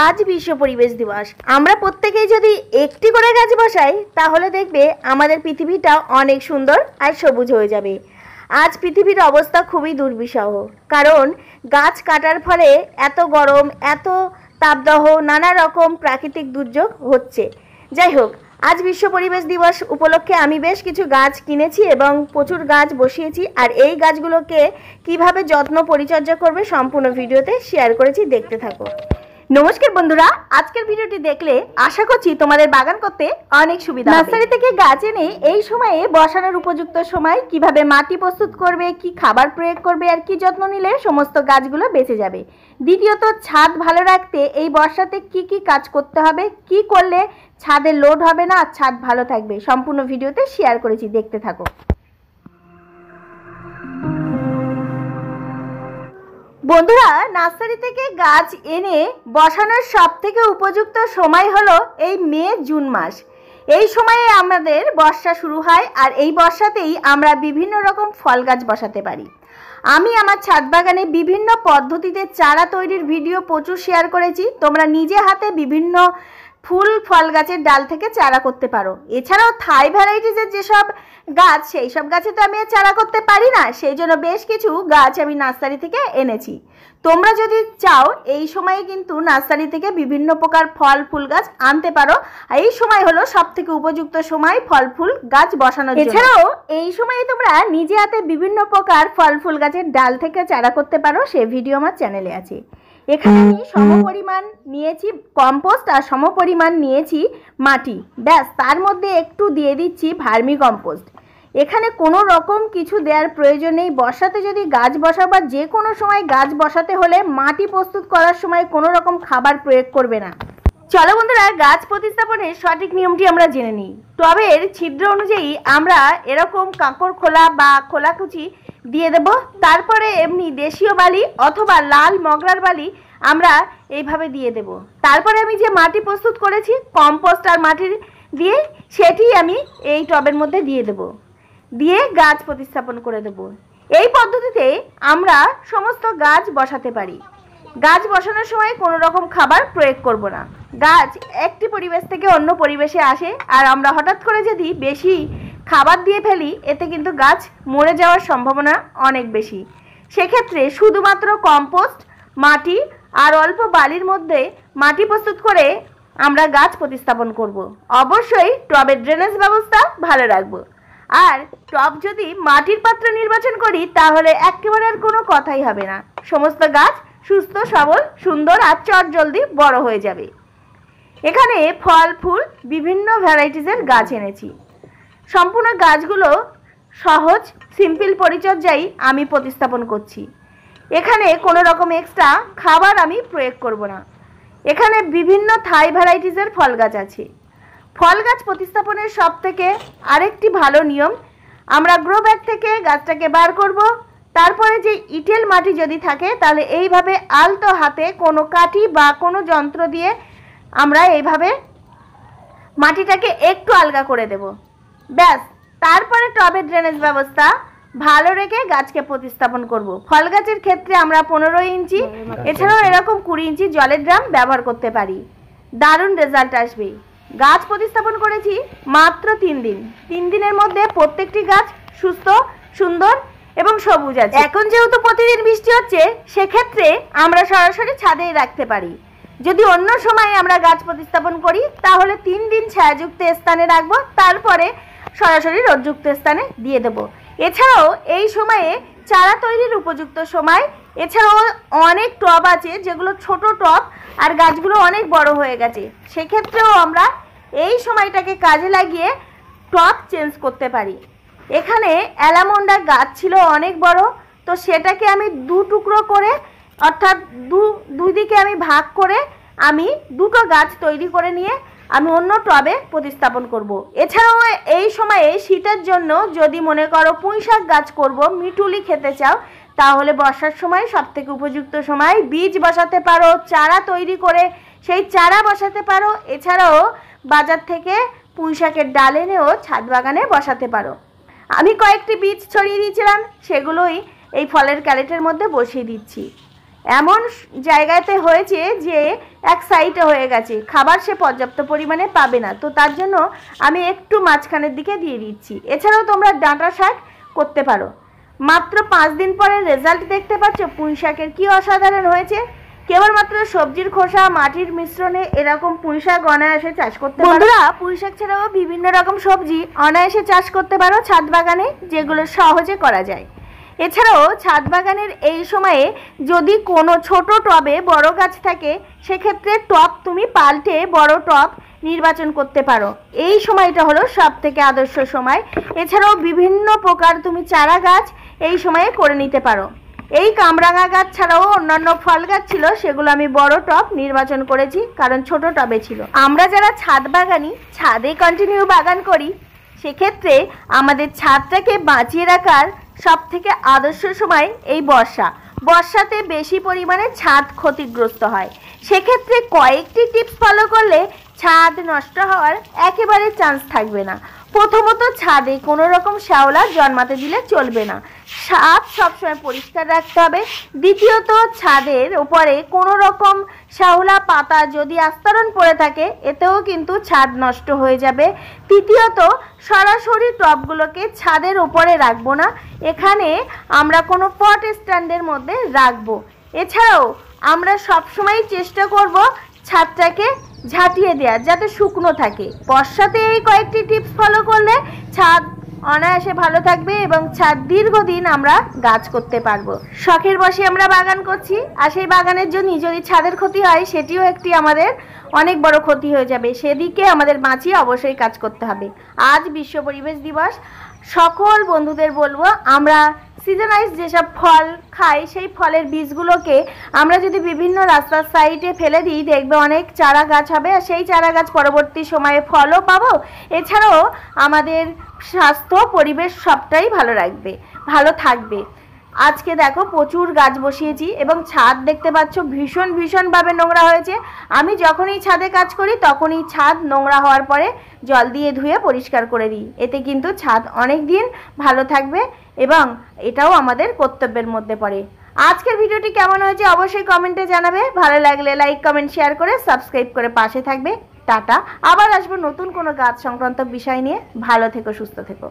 আজ বিশ্ব পরিবেশ দিবস। আমরা প্রত্যেকেই যদি একটি করে গাছ বসাই তাহলে দেখবে আমাদের পৃথিবীটা অনেক সুন্দর আর সবুজ হয়ে যাবে। আজ পৃথিবীর অবস্থা খুবই দুর্বিষহ, কারণ গাছ কাটার ফলে এত গরম, এত তাপদাহ, নানা রকম প্রাকৃতিক দুর্যোগ হচ্ছে। যাই হোক, আজ বিশ্ব পরিবেশ দিবস উপলক্ষে আমি বেশ কিছু গাছ কিনেছি এবং প্রচুর গাছ বসিয়েছি। আর এই গাছগুলোকে কিভাবে যত্ন পরিচর্যা করবে সম্পূর্ণ ভিডিওতে শেয়ার করেছি, দেখতে থাকো। নমস্কার বন্ধুরা, আজকের ভিডিওটি দেখলে আশা করছি তোমাদের বাগান করতে অনেক সুবিধা হবে। নার্সারি থেকে গাছ এনে এই সময়ে বসানোর উপযুক্ত সময়, কিভাবে মাটি প্রস্তুত করবে, কি খাবার প্রয়োগ করবে আর কি যত্ন নিলে সমস্ত গাছগুলো বেঁচে যাবে। দ্বিতীয়ত, ছাদ ভালো রাখতে এই বর্ষাতে কি কি কাজ করতে হবে, কি করলে ছাদের লোড হবে না আর ছাদ ভালো থাকবে, সম্পূর্ণ ভিডিওতে শেয়ার করেছি, দেখতে থাকো। বন্ধুরা, নার্সারি থেকে গাছ এনে বসানোর সবথেকে উপযুক্ত সময় হলো এই মে জুন মাস। এই সময়ে আমাদের বর্ষা শুরু হয় আর এই বর্ষাতেই আমরা বিভিন্ন রকম ফল গাছ বসাতে পারি। আমি আমার ছাদ বাগানে বিভিন্ন পদ্ধতিতে চারা তৈরির ভিডিও প্রচুর শেয়ার করেছি। তোমরা নিজে হাতে বিভিন্ন ফুল ফল গাছের ডাল থেকে চারা করতে পারো। এছাড়াও থাই ভ্যারাইটিসের যেসব গাছ, সেই সব গাছে তো আমি চারা করতে পারি না, সেই জন্য বেশ কিছু গাছ আমি নার্সারি থেকে এনেছি। তোমরা যদি চাও এই সময়ে কিন্তু নার্সারি থেকে বিভিন্ন প্রকার ফল ফুল গাছ আনতে পারো। এই সময় হলো সব থেকে উপযুক্ত সময় ফল ফুল গাছ বসানোর জন্য। এছাড়াও এই সময়ে তোমরা নিজে হাতে বিভিন্ন প্রকার ফল ফুল গাছের ডাল থেকে চারা করতে পারো, সেই ভিডিও আমার চ্যানেলে আছে। এখানে আমি সমপরিমাণ নিয়েছি কম্পোস্ট আর সমপরিমাণ নিয়েছি মাটি, ব্যাস তার মধ্যে একটু দিয়ে দিচ্ছি ভার্মি কম্পোস্ট। এখানে কোনো রকম কিছু দেওয়ার প্রয়োজন নেই। বর্ষাতে যদি গাছ বসাও বা যে কোনো সময় গাছ বসাতে হলে মাটি প্রস্তুত করার সময় কোনো রকম খাবার প্রয়োগ করবে না। চলো বন্ধুরা, গাছ প্রতিস্থাপনের সঠিক নিয়মটি আমরা জেনে নিই। টবের ছিদ্র অনুযায়ী আমরা এরকম কাঁকড় খোলা বা খোলাকুচি দিয়ে দেব। তারপরে এমনি দেশীয় বালি অথবা লাল মগরার বালি আমরা এইভাবে দিয়ে দেব। তারপরে আমি যে মাটি প্রস্তুত করেছি কম্পোস্ট আর মাটির দিয়ে, সেটি আমি এই টবের মধ্যে দিয়ে দেব, দিয়ে গাছ প্রতিস্থাপন করে দেব। এই পদ্ধতিতে আমরা সমস্ত গাছ বসাতে পারি। গাছ বসানোর সময় কোনো রকম খাবার প্রয়োগ করব না। গাছ একটি পরিবেশ থেকে অন্য পরিবেশে আসে, আর আমরা হঠাৎ করে যদি বেশি খাবার দিয়ে ফেলি এতে কিন্তু গাছ মরে যাওয়ার সম্ভাবনা অনেক বেশি। সেক্ষেত্রে শুধুমাত্র কম্পোস্ট, মাটি আর অল্প বালির মধ্যে মাটি প্রস্তুত করে আমরা গাছ প্রতিস্থাপন করব। অবশ্যই টবের ড্রেনেজ ব্যবস্থা ভালো রাখবো। আর টব যদি মাটির পাত্র নির্বাচন করি তাহলে একেবারে আর কোনো কথাই হবে না। সমস্ত গাছ সুস্থ সবল সুন্দর আর চটজলদি বড় হয়ে যাবে। এখানে ফল ফুল বিভিন্ন ভ্যারাইটিসের গাছ এনেছি। সম্পূর্ণ গাছগুলো সহজ সিম্পল পরিচর্যায় আমি প্রতিস্থাপন করছি। এখানে কোনো রকম এক্সট্রা খাবার আমি প্রয়োগ করব না। এখানে বিভিন্ন থাই ভ্যারাইটিসের ফল গাছ আছে। ফল গাছ প্রতিস্থাপনের সব থেকে আরেকটি ভালো নিয়ম, আমরা গ্রো ব্যাগ থেকে গাছটাকে বার করব। তারপরে যে ইটেল মাটি যদি থাকে তাহলে এইভাবে আলতো হাতে কোনো কাঠি বা কোনো যন্ত্র দিয়ে আমরা এইভাবে মাটিটাকে একটু আলগা করে দেব, ব্যাস। তারপরে টবের ড্রেনেজ ব্যবস্থা ভালো রেখে গাছকে প্রতিস্থাপন করব। ফল গাছের ক্ষেত্রে আমরা 15 ইঞ্চি, এছাড়াও এরকম 20 ইঞ্চি জলের ড্রাম ব্যবহার করতে পারি। দারুণ রেজাল্ট আসবে। গাছ প্রতিস্থাপন করেছি মাত্র 3 দিন। 3 দিনের মধ্যে প্রত্যেকটি গাছ সুস্থ সুন্দর এবং সবুজ আছে। এখন যেহেতু প্রতিদিন বৃষ্টি হচ্ছে, সেক্ষেত্রে আমরা সরাসরি ছাদেই রাখতে পারি। যদি অন্য সময় আমরা গাছ প্রতিস্থাপন করি তাহলে 3 দিন ছায়াযুক্ত স্থানে রাখবো, তারপরে সরাসরি রোদযুক্ত স্থানে দিয়ে দেব। এছাড়াও এই সময়ে চারা তৈরির উপযুক্ত সময়। এছাড়াও অনেক টব আছে যেগুলো ছোট টব আর গাছগুলো অনেক বড় হয়ে গেছে, সেক্ষেত্রেও আমরা এই সময়টাকে কাজে লাগিয়ে টব চেঞ্জ করতে পারি। এখানে অ্যালামন্ডার গাছ ছিল অনেক বড়, তো সেটাকে আমি 2 টুকরো করে, অর্থাৎ দুই দিকে আমি ভাগ করে আমি 2টো গাছ তৈরি করে নিয়ে আমি অন্য টবে প্রতিস্থাপন করব। এছাড়াও এই সময়ে শীতের জন্য যদি মনে করো পুঁইশাক গাছ করব, মিঠুলি খেতে চাও, তাহলে বর্ষার সময় সবথেকে উপযুক্ত সময়। বীজ বসাতে পারো, চারা তৈরি করে সেই চারা বসাতে পারো। এছাড়াও বাজার থেকে পুঁইশাকের ডাল এনেও ছাদ বাগানে বসাতে পারো। আমি কয়েকটি বীজ ছড়িয়ে দিয়েছিলাম, সেগুলোই এই ফলের ক্যারেটের মধ্যে বসিয়ে দিচ্ছি। এমন জায়গাতে হয়েছে যে এক সাইডে হয়ে গেছে, খাবার সে পর্যাপ্ত পরিমাণে পাবে না, তো তার জন্য আমি একটু মাঝখানের দিকে দিয়ে দিচ্ছি। এছাড়াও তোমরা ডাঁটা শাক করতে পারো। মাত্র 5 দিন পরে রেজাল্ট দেখতে পাচ্ছ পুঁই শাকের কি অসাধারণ হয়েছে। কেবলমাত্র সবজির খোসা মাটির মিশ্রণে এরকম পুঁই শাক অনায়াসে চাষ করতে পারো। বন্ধুরা, পুঁই শাক ছাড়াও বিভিন্ন রকম সবজি অনায়াসে চাষ করতে পারো ছাদ বাগানে, যেগুলো সহজে করা যায়। এছাড়াও ছাদ বাগানের এই সময়ে যদি কোনো ছোট টবে বড় গাছ থাকে, সেক্ষেত্রে টব তুমি পাল্টে বড় টব নির্বাচন করতে পারো। এই সময়টা হলো সবথেকে আদর্শ সময়। এছাড়াও বিভিন্ন প্রকার তুমি চারা গাছ এই সময়ে করে নিতে পারো। এই কামরাঙা গাছ ছাড়াও অন্যান্য ফল গাছ ছিল, সেগুলো আমি বড় টব নির্বাচন করেছি, কারণ ছোট টবে ছিল। আমরা যারা ছাদ বাগানি, ছাদে কন্টিনিউ বাগান করি, সেক্ষেত্রে আমাদের ছাদটাকে বাঁচিয়ে রাখার সবথেকে আদর্শ সময় এই বর্ষাতে বেশি পরিমাণে ছাদ ক্ষতিগ্রস্ত হয়। সেক্ষেত্রে কয়েকটি টিপস ফলো করলে ছাদ নষ্ট হওয়ার একেবারে চান্স থাকবে না। প্রথমত, ছাদে কোনো রকম শ্যাওলা জন্মাতে দিলে চলবে না, ছাদ সবসময় পরিষ্কার রাখতে হবে। দ্বিতীয়ত, ছাদের উপরে কোনো রকম শ্যাওলা পাতা যদি আস্তরণ পড়ে থাকে, এতেও কিন্তু ছাদ নষ্ট হয়ে যাবে। তৃতীয়ত, সরাসরি টবগুলোকে ছাদের উপরে রাখবো না, এখানে আমরা কোনো পট স্ট্যান্ডের মধ্যে রাখবো। এছাড়াও আমরা সবসময় চেষ্টা করব ছাদটাকে ঝাঁটিয়ে দেওয়ার, যাতে শুকনো থাকে। বর্ষাতে এই কয়েকটি টিপস ফলো করলে ছাদ অনায়াসে ভালো থাকবে এবং ছাদ দীর্ঘদিন আমরা গাছ করতে পারবো। শখের বশে আমরা বাগান করছি, আর সেই বাগানের জন্য যদি ছাদের ক্ষতি হয়, সেটিও একটি আমাদের অনেক বড় ক্ষতি হয়ে যাবে। সেদিকে আমাদের বাঁচিয়ে অবশ্যই কাজ করতে হবে। আজ বিশ্ব পরিবেশ দিবস। সকল বন্ধুদের বলবো, আমরা সিজনাইজ যেসব ফল খাই, সেই ফলের বীজগুলোকে আমরা যদি বিভিন্ন রাস্তার সাইডে ফেলে দিই, দেখবে অনেক চারা গাছ হবে, আর সেই চারা গাছ পরবর্তী সময়ে ফলও পাবো। এছাড়াও আমাদের স্বাস্থ্য, পরিবেশ সবটাই ভালো থাকবে। আজকে দেখো প্রচুর গাছ বসিয়েছি এবং ছাদ দেখতে পাচ্ছ ভীষণভাবে নোংরা হয়েছে। আমি যখনই ছাদে কাজ করি, তখনই ছাদ নোংরা হওয়ার পরে জল দিয়ে ধুয়ে পরিষ্কার করে দিই। এতে কিন্তু ছাদ অনেক দিন ভালো থাকবে এবং এটাও আমাদের কর্তব্যের মধ্যে পড়ে। আজকের ভিডিওটি কেমন হয়েছে অবশ্যই কমেন্টে জানাবে। ভালো লাগলে লাইক, কমেন্ট, শেয়ার করে সাবস্ক্রাইব করে পাশে থাকবে। টাটা। আবার আসবো নতুন কোনো গাছ সংক্রান্ত বিষয় নিয়ে। ভালো থেকো, সুস্থ থেকো।